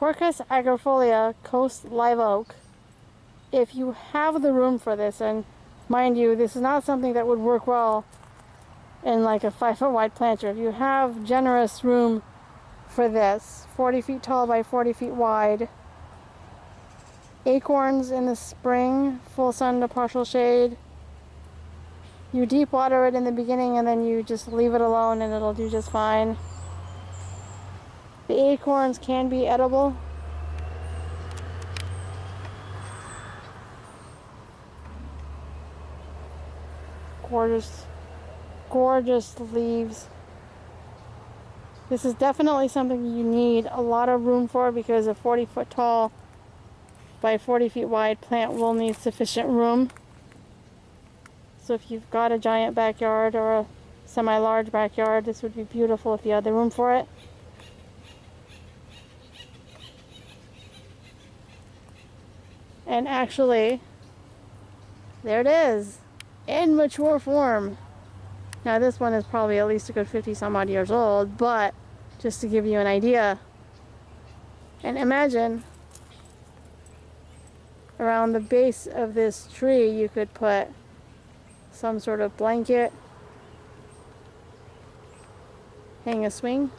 Quercus agrifolia coast live oak. If you have the room for this, and mind you, this is not something that would work well in like a 5-foot wide planter. If you have generous room for this, 40 feet tall by 40 feet wide, acorns in the spring, full sun to partial shade. You deep water it in the beginning and then you just leave it alone and it'll do just fine. The acorns can be edible. Gorgeous, gorgeous leaves. This is definitely something you need a lot of room for, because a 40-foot tall by 40 feet wide plant will need sufficient room. So if you've got a giant backyard or a semi-large backyard, this would be beautiful if you had the room for it. And actually, there it is, in mature form. Now this one is probably at least a good 50 some odd years old, but just to give you an idea. And imagine around the base of this tree you could put some sort of blanket, hang a swing,